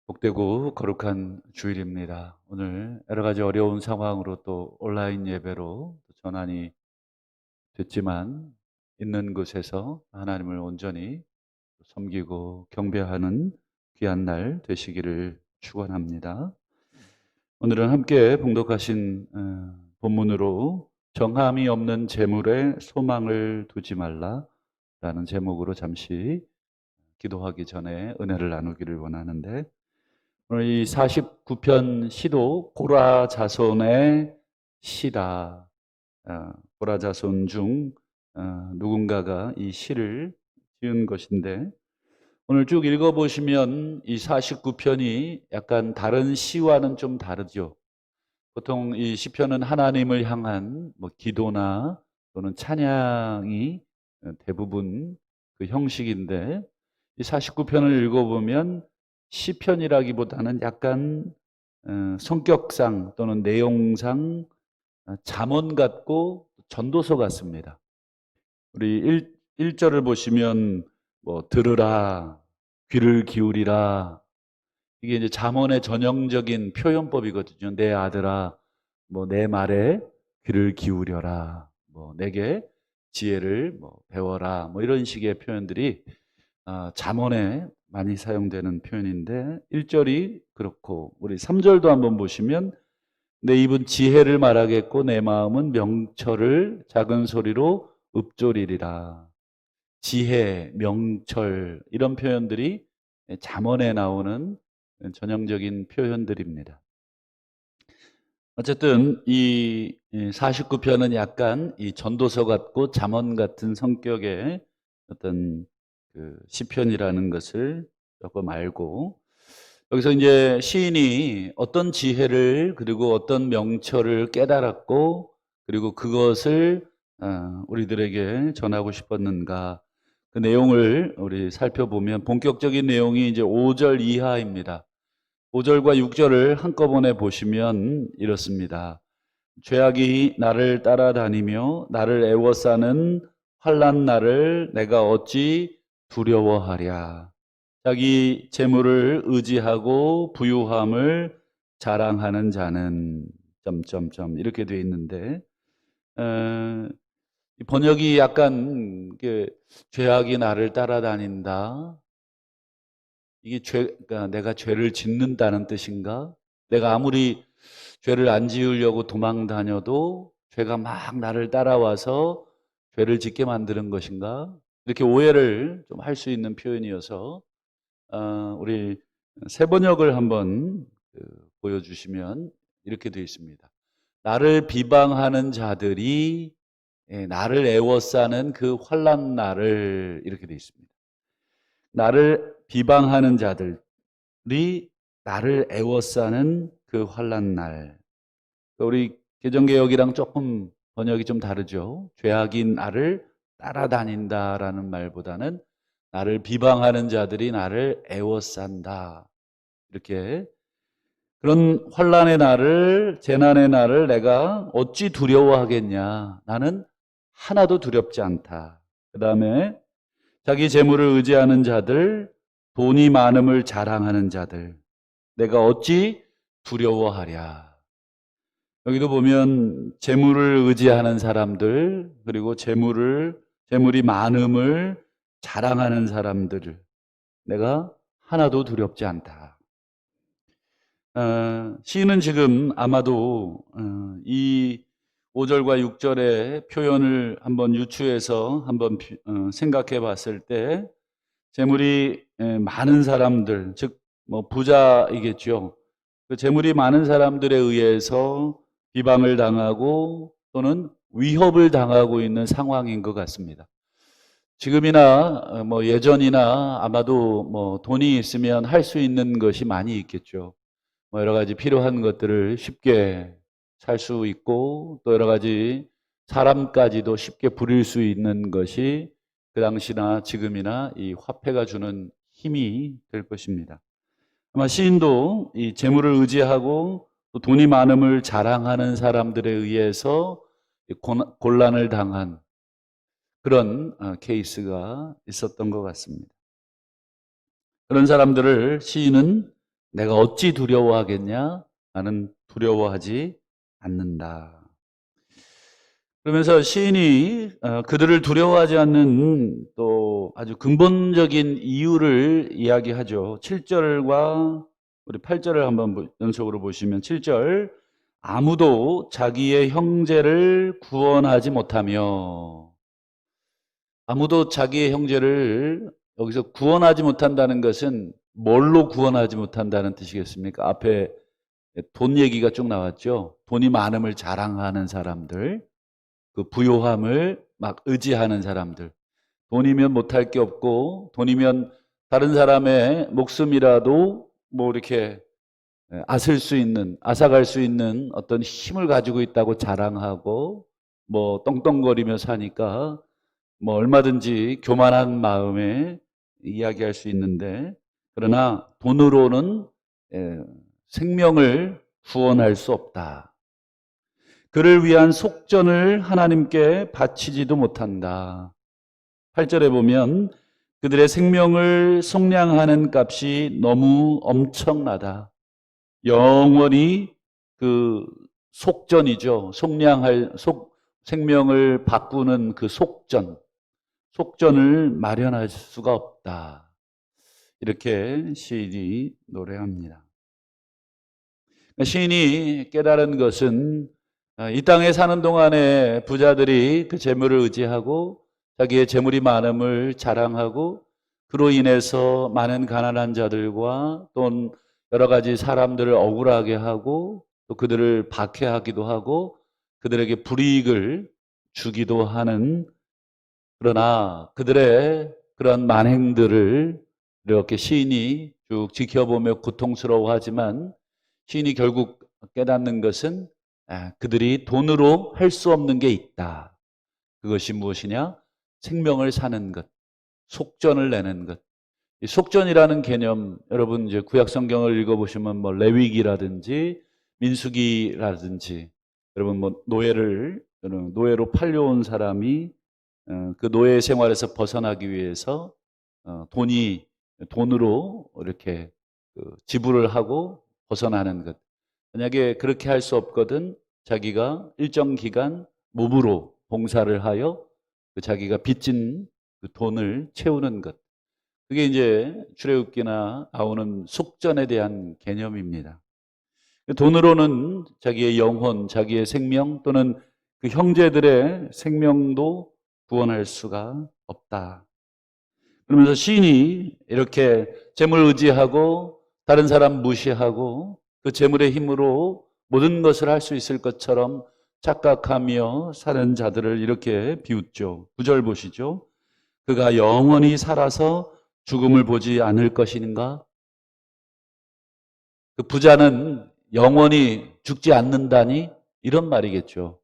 복되고 거룩한 주일입니다. 오늘 여러 가지 어려운 상황으로 또 온라인 예배로 전환이 됐지만 있는 곳에서 하나님을 온전히 섬기고 경배하는 귀한 날 되시기를 축원합니다. 오늘은 함께 봉독하신 본문으로 정함이 없는 재물에 소망을 두지 말라라는 제목으로 잠시 기도하기 전에 은혜를 나누기를 원하는데, 오늘 이 49편 시도 고라 자손의 시다. 고라 자손 중 누군가가 이 시를 지은 것인데, 오늘 쭉 읽어보시면 이 49편이 약간 다른 시와는 좀 다르죠. 보통 이 시편은 하나님을 향한 뭐 기도나 또는 찬양이 대부분 그 형식인데, 이 49편을 읽어보면 시편이라기보다는 약간 성격상 또는 내용상 잠언 같고 전도서 같습니다. 우리 1절을 보시면 뭐 들으라, 귀를 기울이라, 이게 이제 잠언의 전형적인 표현법이거든요. 내 아들아, 뭐 내 말에 귀를 기울여라, 뭐 내게 지혜를 뭐 배워라, 뭐 이런 식의 표현들이 잠언에 많이 사용되는 표현인데, 1절이 그렇고 우리 3절도 한번 보시면 내 입은 지혜를 말하겠고 내 마음은 명철을 작은 소리로 읊조리리라. 지혜, 명철 이런 표현들이 잠언에 나오는 전형적인 표현들입니다. 어쨌든 이 49편은 약간 이 전도서 같고 잠언 같은 성격의 어떤 그 시편이라는 것을 조금 알고, 여기서 이제 시인이 어떤 지혜를 그리고 어떤 명철을 깨달았고 그리고 그것을 우리들에게 전하고 싶었는가, 그 내용을 우리 살펴보면 본격적인 내용이 이제 5절 이하입니다. 5절과 6절을 한꺼번에 보시면 이렇습니다. 죄악이 나를 따라다니며 나를 애워싸는 환난 날을 내가 어찌 두려워하랴. 자기 재물을 의지하고 부유함을 자랑하는 자는 점점점 이렇게 되어 있는데, 번역이 약간 죄악이 나를 따라다닌다, 이게 그러니까 내가 죄를 짓는다는 뜻인가? 내가 아무리 죄를 안 지으려고 도망 다녀도 죄가 막 나를 따라와서 죄를 짓게 만드는 것인가? 이렇게 오해를 좀 할 수 있는 표현이어서 우리 새 번역을 한번 보여주시면 이렇게 되어 있습니다. 나를 비방하는 자들이 나를 애워싸는 그 환난 날을, 이렇게 되어 있습니다. 나를 비방하는 자들이 나를 애워싸는 그 환난 날. 우리 개정개혁이랑 조금 번역이 좀 다르죠. 죄악인 나를 따라다닌다라는 말보다는 나를 비방하는 자들이 나를 애워싼다, 이렇게. 그런 환난의 날을, 재난의 날을 내가 어찌 두려워하겠냐. 나는 하나도 두렵지 않다. 그 다음에 자기 재물을 의지하는 자들, 돈이 많음을 자랑하는 자들, 내가 어찌 두려워하랴. 여기도 보면 재물을 의지하는 사람들, 그리고 재물이 많음을 자랑하는 사람들을 내가 하나도 두렵지 않다. 시인은 지금 아마도 이 5절과 6절의 표현을 한번 유추해서 한번 생각해 봤을 때, 재물이 많은 사람들, 즉 뭐 부자이겠죠. 그 재물이 많은 사람들에 의해서 비방을 당하고 또는 위협을 당하고 있는 상황인 것 같습니다. 지금이나 뭐 예전이나 아마도 뭐 돈이 있으면 할 수 있는 것이 많이 있겠죠. 뭐 여러 가지 필요한 것들을 쉽게 살 수 있고, 또 여러 가지 사람까지도 쉽게 부릴 수 있는 것이 그 당시나 지금이나 이 화폐가 주는 힘이 될 것입니다. 아마 시인도 이 재물을 의지하고 또 돈이 많음을 자랑하는 사람들에 의해서 곤란을 당한 그런 케이스가 있었던 것 같습니다. 그런 사람들을 시인은 내가 어찌 두려워하겠냐? 나는 두려워하지 않는다. 그러면서 시인이 그들을 두려워하지 않는 또 아주 근본적인 이유를 이야기하죠. 7절과 우리 8절을 한번 연속으로 보시면 7절, 아무도 자기의 형제를 구원하지 못하며, 아무도 자기의 형제를 여기서 구원하지 못한다는 것은 뭘로 구원하지 못한다는 뜻이겠습니까? 앞에 돈 얘기가 쭉 나왔죠. 돈이 많음을 자랑하는 사람들, 그 부요함을 막 의지하는 사람들, 돈이면 못할 게 없고 돈이면 다른 사람의 목숨이라도 뭐 이렇게 앗을 수 있는, 앗아갈 수 있는 어떤 힘을 가지고 있다고 자랑하고 뭐 떵떵거리며 사니까 뭐 얼마든지 교만한 마음에 이야기할 수 있는데, 그러나 돈으로는 생명을 구원할 수 없다. 그를 위한 속전을 하나님께 바치지도 못한다. 8절에 보면 그들의 생명을 속량하는 값이 너무 엄청나다. 영원히 그 속전이죠. 생명을 바꾸는 그 속전을 마련할 수가 없다. 이렇게 시인이 노래합니다. 시인이 깨달은 것은 이 땅에 사는 동안에 부자들이 그 재물을 의지하고 자기의 재물이 많음을 자랑하고 그로 인해서 많은 가난한 자들과 또 여러 가지 사람들을 억울하게 하고 또 그들을 박해하기도 하고 그들에게 불이익을 주기도 하는, 그러나 그들의 그런 만행들을 이렇게 시인이 쭉 지켜보며 고통스러워하지만 시인이 결국 깨닫는 것은 그들이 돈으로 할 수 없는 게 있다. 그것이 무엇이냐? 생명을 사는 것, 속전을 내는 것. 이 속전이라는 개념, 여러분 이제 구약 성경을 읽어보시면 뭐 레위기라든지 민수기라든지, 여러분 뭐 노예로 팔려온 사람이 그 노예 생활에서 벗어나기 위해서 돈으로 이렇게 지불을 하고 벗어나는 것. 만약에 그렇게 할 수 없거든 자기가 일정 기간 몸으로 봉사를 하여 자기가 빚진 그 돈을 채우는 것. 그게 이제 출애굽기나 나오는 속전에 대한 개념입니다. 돈으로는 자기의 영혼, 자기의 생명 또는 그 형제들의 생명도 구원할 수가 없다. 그러면서 시인이 이렇게 재물 의지하고 다른 사람 무시하고 그 재물의 힘으로 모든 것을 할 수 있을 것처럼 착각하며 사는 자들을 이렇게 비웃죠. 9절 보시죠. 그가 영원히 살아서 죽음을 보지 않을 것인가? 그 부자는 영원히 죽지 않는다니? 이런 말이겠죠.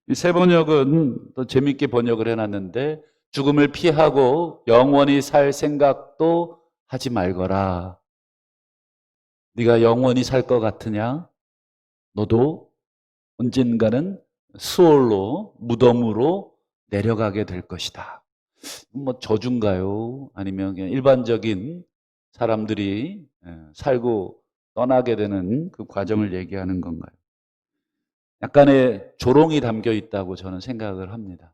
이 새 번역은 또 재밌게 번역을 해놨는데 죽음을 피하고 영원히 살 생각도 하지 말거라. 네가 영원히 살 것 같으냐? 너도 언젠가는 수월로 무덤으로 내려가게 될 것이다. 뭐 저주인가요? 아니면 그냥 일반적인 사람들이 살고 떠나게 되는 그 과정을 얘기하는 건가요? 약간의 조롱이 담겨 있다고 저는 생각을 합니다.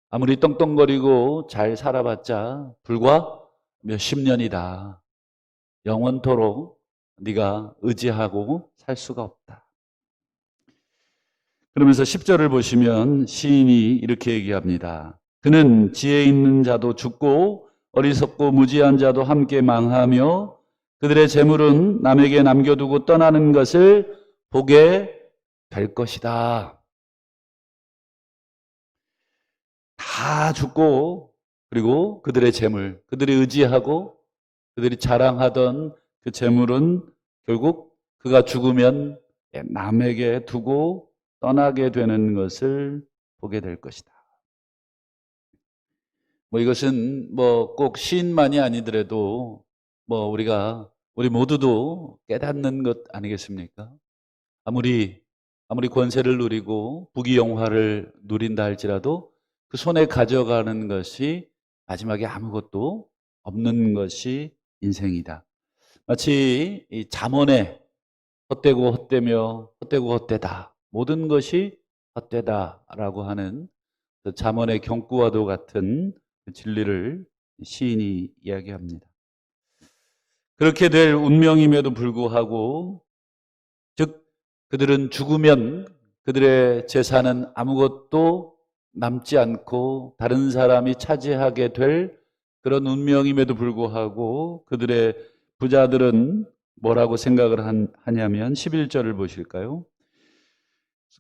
아무리 떵떵거리고 잘 살아봤자 불과 몇십 년이다. 영원토록 네가 의지하고 살 수가 없다. 그러면서 10절을 보시면 시인이 이렇게 얘기합니다. 그는 지혜 있는 자도 죽고 어리석고 무지한 자도 함께 망하며 그들의 재물은 남에게 남겨두고 떠나는 것을 보게 될 것이다. 다 죽고 그리고 그들의 재물, 그들이 의지하고 그들이 자랑하던 그 재물은 결국 그가 죽으면 남에게 두고 떠나게 되는 것을 보게 될 것이다. 뭐 이것은 뭐 꼭 시인만이 아니더라도 뭐 우리 모두도 깨닫는 것 아니겠습니까? 아무리 권세를 누리고 부귀영화를 누린다 할지라도 그 손에 가져가는 것이 마지막에 아무것도 없는 것이 인생이다. 마치 이 잠언에 헛되고 헛되며 헛되고 헛되다. 모든 것이 헛되다라고 하는 그 잠언의 경구와도 같은 그 진리를 시인이 이야기합니다. 그렇게 될 운명임에도 불구하고, 즉 그들은 죽으면 그들의 재산은 아무것도 남지 않고 다른 사람이 차지하게 될 그런 운명임에도 불구하고 그들의 부자들은 뭐라고 생각을 하냐면 11절을 보실까요?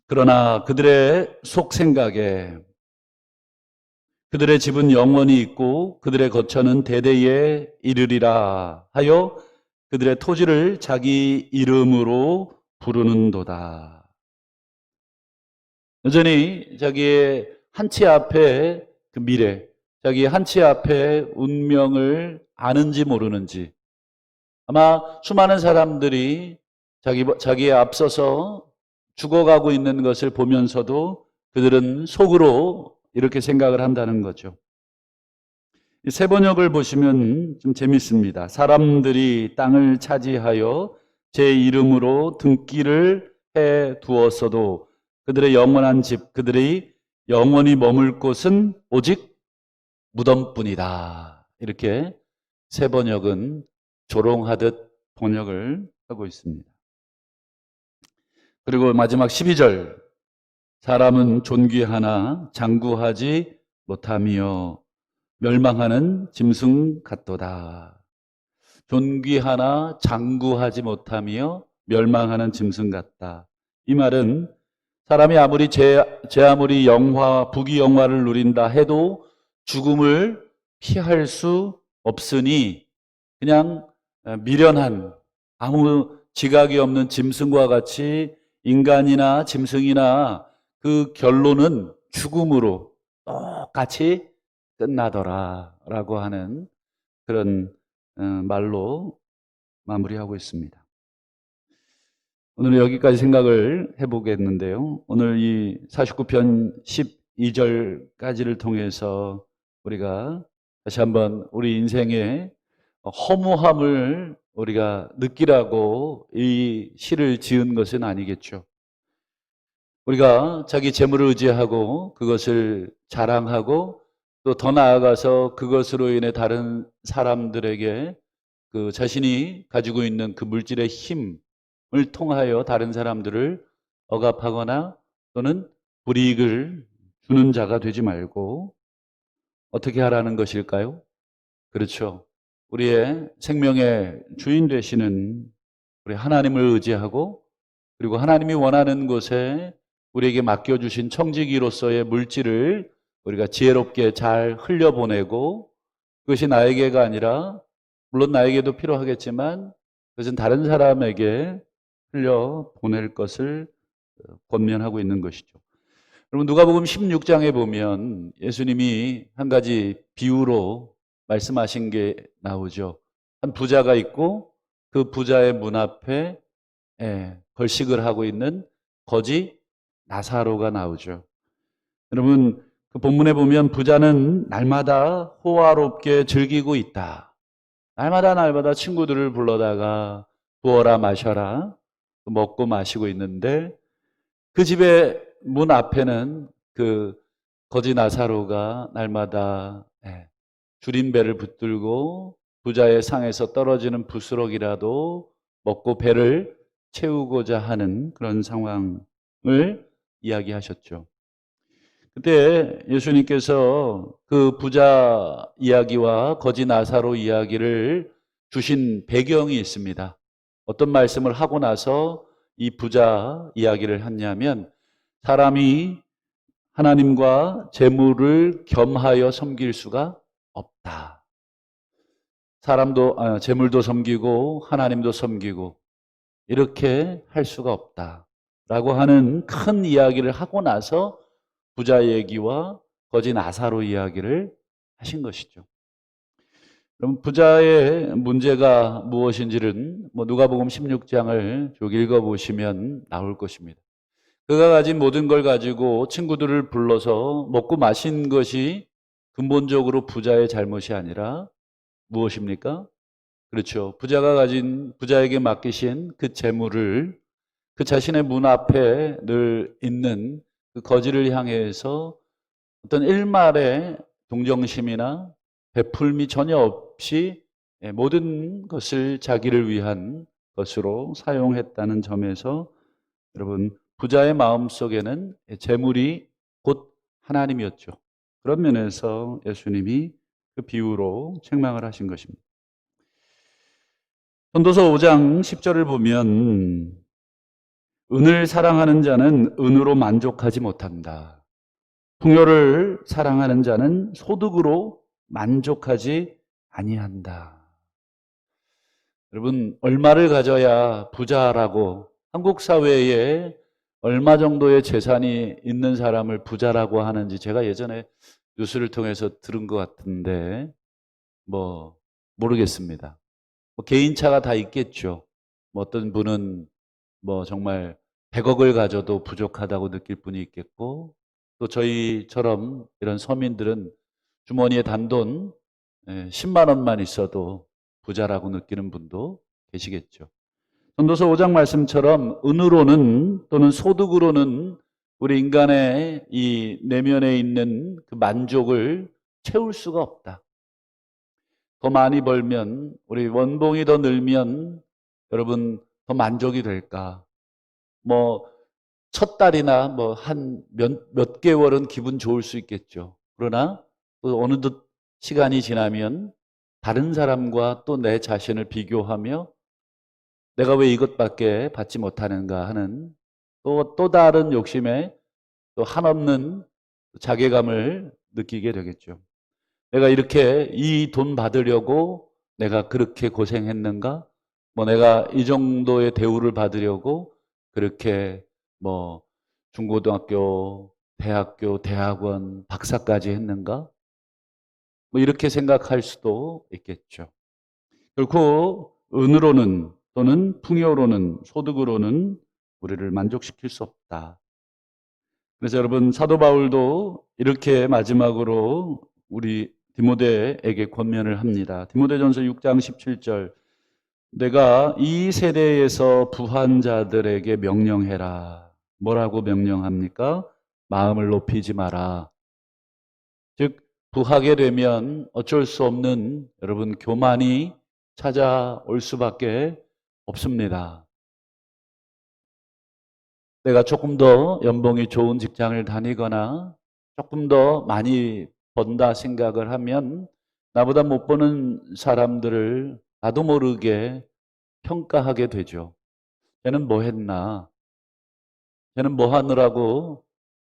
그러나 그들의 속 생각에 그들의 집은 영원히 있고 그들의 거처는 대대에 이르리라 하여 그들의 토지를 자기 이름으로 부르는도다. 여전히 자기의 한치 앞에 그 미래, 자기 한치 앞에 운명을 아는지 모르는지, 아마 수많은 사람들이 자기에 앞서서 죽어가고 있는 것을 보면서도 그들은 속으로 이렇게 생각을 한다는 거죠. 이 세번역을 보시면 좀 재밌습니다. 사람들이 땅을 차지하여 제 이름으로 등기를 해 두었어도 그들의 영원한 집, 그들이 영원히 머물 곳은 오직 무덤뿐이다. 이렇게 세번역은 조롱하듯 번역을 하고 있습니다. 그리고 마지막 12절, 사람은 존귀하나 장구하지 못하며 멸망하는 짐승 같도다. 존귀하나 장구하지 못하며 멸망하는 짐승 같다. 이 말은 사람이 아무리 아무리 부귀 영화를 누린다 해도 죽음을 피할 수 없으니 그냥 미련한 아무 지각이 없는 짐승과 같이 인간이나 짐승이나 그 결론은 죽음으로 똑같이 끝나더라라고 하는 그런 말로 마무리하고 있습니다. 오늘 여기까지 생각을 해보겠는데요. 오늘 이 49편 12절까지를 통해서 우리가 다시 한번 우리 인생의 허무함을 우리가 느끼라고 이 시를 지은 것은 아니겠죠. 우리가 자기 재물을 의지하고 그것을 자랑하고 또 더 나아가서 그것으로 인해 다른 사람들에게 그 자신이 가지고 있는 그 물질의 힘을 통하여 다른 사람들을 억압하거나 또는 불이익을 주는 자가 되지 말고 어떻게 하라는 것일까요? 그렇죠. 우리의 생명의 주인 되시는 우리 하나님을 의지하고 그리고 하나님이 원하는 곳에 우리에게 맡겨주신 청지기로서의 물질을 우리가 지혜롭게 잘 흘려보내고 그것이 나에게가 아니라 물론 나에게도 필요하겠지만 그것은 다른 사람에게 흘려보낼 것을 권면하고 있는 것이죠. 여러분 누가복음 16장에 보면 예수님이 한 가지 비유로 말씀하신 게 나오죠. 한 부자가 있고 그 부자의 문 앞에 걸식을 하고 있는 거지 나사로가 나오죠. 여러분 그 본문에 보면 부자는 날마다 호화롭게 즐기고 있다. 날마다 친구들을 불러다가 부어라 마셔라 먹고 마시고 있는데 그 집의 문 앞에는 그 거지 나사로가 날마다 줄임배를 붙들고 부자의 상에서 떨어지는 부스럭이라도 먹고 배를 채우고자 하는 그런 상황을 이야기하셨죠. 그때 예수님께서 그 부자 이야기와 거지 나사로 이야기를 주신 배경이 있습니다. 어떤 말씀을 하고 나서 이 부자 이야기를 했냐면 사람이 하나님과 재물을 겸하여 섬길 수가 없다. 재물도 섬기고 하나님도 섬기고 이렇게 할 수가 없다. 라고 하는 큰 이야기를 하고 나서 부자 얘기와 거지 나사로 이야기를 하신 것이죠. 그럼 부자의 문제가 무엇인지는 누가복음 16장을 쭉 읽어보시면 나올 것입니다. 그가 가진 모든 걸 가지고 친구들을 불러서 먹고 마신 것이 근본적으로 부자의 잘못이 아니라 무엇입니까? 그렇죠. 부자에게 맡기신 그 재물을 그 자신의 문 앞에 늘 있는 그 거지를 향해서 어떤 일말의 동정심이나 베풀미 전혀 없이 모든 것을 자기를 위한 것으로 사용했다는 점에서 여러분 부자의 마음속에는 재물이 곧 하나님이었죠. 그런 면에서 예수님이 그 비유로 책망을 하신 것입니다. 전도서 5장 10절을 보면 은을 사랑하는 자는 은으로 만족하지 못한다. 풍요를 사랑하는 자는 소득으로 만족하지 아니한다. 여러분, 얼마를 가져야 부자라고, 한국 사회에 얼마 정도의 재산이 있는 사람을 부자라고 하는지 제가 예전에 뉴스를 통해서 들은 것 같은데 모르겠습니다. 개인차가 다 있겠죠. 어떤 분은 정말 100억을 가져도 부족하다고 느낄 분이 있겠고, 또 저희처럼 이런 서민들은 주머니에 단돈 10만 원만 있어도 부자라고 느끼는 분도 계시겠죠. 전도서 5장 말씀처럼 은으로는 또는 소득으로는 우리 인간의 이 내면에 있는 그 만족을 채울 수가 없다. 더 많이 벌면, 우리 원봉이 더 늘면 여러분 더 만족이 될까? 첫 달이나 한 몇 개월은 기분 좋을 수 있겠죠. 그러나 또 어느덧 시간이 지나면 다른 사람과 또 내 자신을 비교하며 내가 왜 이것밖에 받지 못하는가 하는 또 다른 욕심에 또 한없는 자괴감을 느끼게 되겠죠. 내가 이렇게 이 돈 받으려고 내가 그렇게 고생했는가? 내가 이 정도의 대우를 받으려고 그렇게 중고등학교, 대학교, 대학원, 박사까지 했는가? 이렇게 생각할 수도 있겠죠. 결코 은으로는 또는 풍요로는 소득으로는 우리를 만족시킬 수 없다. 그래서 여러분 사도 바울도 이렇게 마지막으로 우리 디모데에게 권면을 합니다. 디모데전서 6장 17절 내가 이 세대에서 부한 자들에게 명령해라. 뭐라고 명령합니까? 마음을 높이지 마라. 즉 부하게 되면 어쩔 수 없는 여러분 교만이 찾아올 수밖에 없습니다. 내가 조금 더 연봉이 좋은 직장을 다니거나 조금 더 많이 번다 생각을 하면 나보다 못 버는 사람들을 나도 모르게 평가하게 되죠. 쟤는 뭐 했나? 쟤는 뭐 하느라고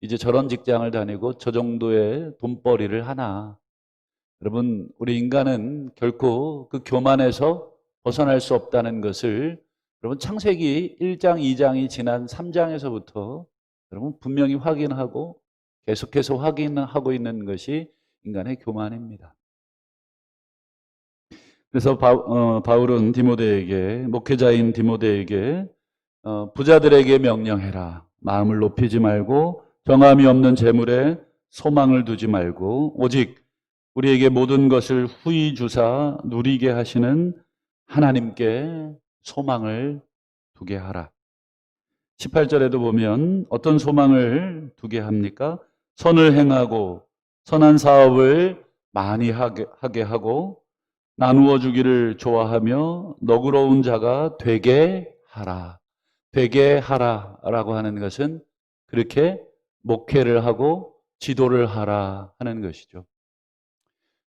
이제 저런 직장을 다니고 저 정도의 돈벌이를 하나? 여러분, 우리 인간은 결코 그 교만에서 벗어날 수 없다는 것을 여러분 창세기 1장, 2장이 지난 3장에서부터 여러분 분명히 확인하고 계속해서 확인하고 있는 것이 인간의 교만입니다. 그래서 바울은 디모데에게, 목회자인 디모데에게 부자들에게 명령해라. 마음을 높이지 말고 정함이 없는 재물에 소망을 두지 말고 오직 우리에게 모든 것을 후히 주사 누리게 하시는 하나님께 소망을 두게 하라. 18절에도 보면 어떤 소망을 두게 합니까? 선을 행하고 선한 사업을 많이 하게 하고 나누어 주기를 좋아하며 너그러운 자가 되게 하라. 되게 하라라고 하는 것은 그렇게 목회를 하고 지도를 하라 하는 것이죠.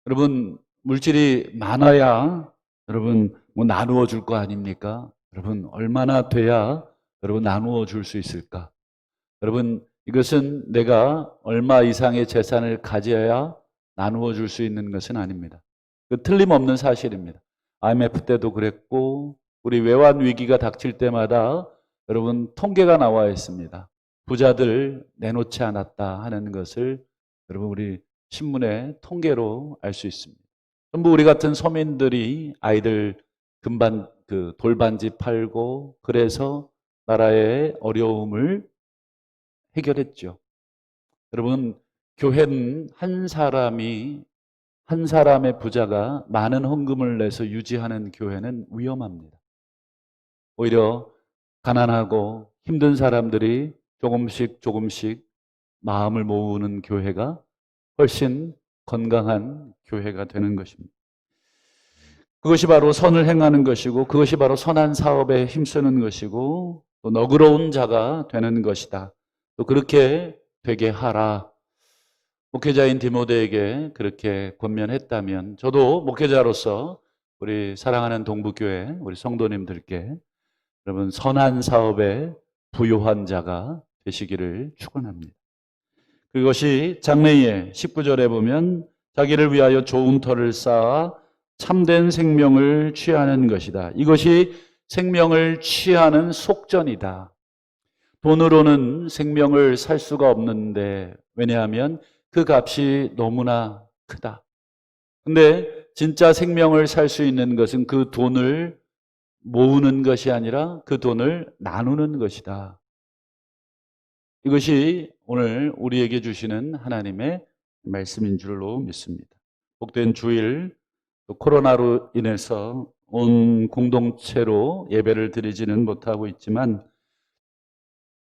여러분 물질이 많아야 여러분 나누어 줄 거 아닙니까? 여러분 얼마나 돼야 여러분 나누어 줄 수 있을까? 여러분 이것은 내가 얼마 이상의 재산을 가져야 나누어 줄 수 있는 것은 아닙니다. 그 틀림없는 사실입니다. IMF 때도 그랬고 우리 외환 위기가 닥칠 때마다 여러분 통계가 나와 있습니다. 부자들 내놓지 않았다 하는 것을 여러분 우리 신문의 통계로 알 수 있습니다. 전부 우리 같은 서민들이 아이들 돌반지 팔고 그래서 나라의 어려움을 해결했죠. 여러분 교회는 한 사람이 한 사람의 부자가 많은 헌금을 내서 유지하는 교회는 위험합니다. 오히려 가난하고 힘든 사람들이 조금씩 조금씩 마음을 모으는 교회가 훨씬 건강한 교회가 되는 것입니다. 그것이 바로 선을 행하는 것이고, 그것이 바로 선한 사업에 힘쓰는 것이고, 또 너그러운 자가 되는 것이다. 또 그렇게 되게 하라. 목회자인 디모데에게 그렇게 권면했다면, 저도 목회자로서 우리 사랑하는 동부교회 우리 성도님들께 여러분 선한 사업에 부요한 자가 되시기를 축원합니다. 그것이 장래에 19절에 보면 자기를 위하여 좋은 터를 쌓아 참된 생명을 취하는 것이다. 이것이 생명을 취하는 속전이다. 돈으로는 생명을 살 수가 없는데, 왜냐하면 그 값이 너무나 크다. 근데 진짜 생명을 살 수 있는 것은 그 돈을 모으는 것이 아니라 그 돈을 나누는 것이다. 이것이 오늘 우리에게 주시는 하나님의 말씀인 줄로 믿습니다. 복된 주일, 또 코로나로 인해서 온 공동체로 예배를 드리지는 못하고 있지만,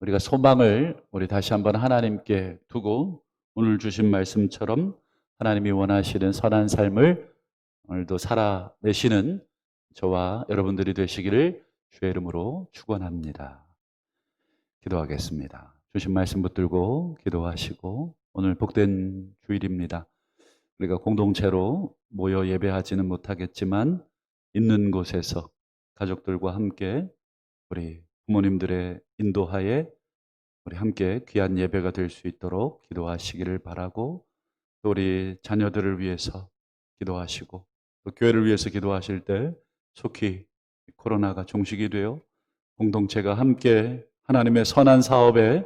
우리가 소망을 우리 다시 한번 하나님께 두고 오늘 주신 말씀처럼 하나님이 원하시는 선한 삶을 오늘도 살아내시는 저와 여러분들이 되시기를 주의 이름으로 축원합니다. 기도하겠습니다. 주신 말씀 붙들고 기도하시고, 오늘 복된 주일입니다. 우리가 공동체로 모여 예배하지는 못하겠지만 있는 곳에서 가족들과 함께 우리 부모님들의 인도하에 우리 함께 귀한 예배가 될 수 있도록 기도하시기를 바라고, 또 우리 자녀들을 위해서 기도하시고, 또 교회를 위해서 기도하실 때 속히 코로나가 종식이 되어 공동체가 함께 하나님의 선한 사업에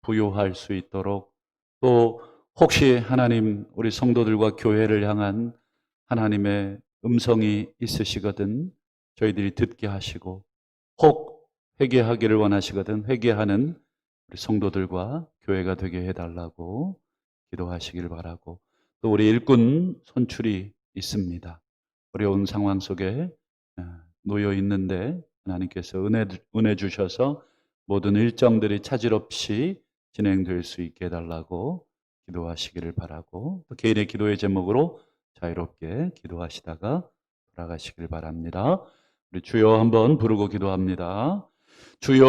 부요할 수 있도록, 또 혹시 하나님 우리 성도들과 교회를 향한 하나님의 음성이 있으시거든 저희들이 듣게 하시고, 혹 회개하기를 원하시거든 회개하는 우리 성도들과 교회가 되게 해달라고 기도하시길 바라고, 또 우리 일꾼 선출이 있습니다. 어려운 상황 속에 놓여 있는데 하나님께서 은혜 주셔서 모든 일정들이 차질 없이 진행될 수 있게 해달라고 기도하시기를 바라고, 또 개인의 기도의 제목으로 자유롭게 기도하시다가 돌아가시길 바랍니다. 우리 주여 한번 부르고 기도합니다. 주여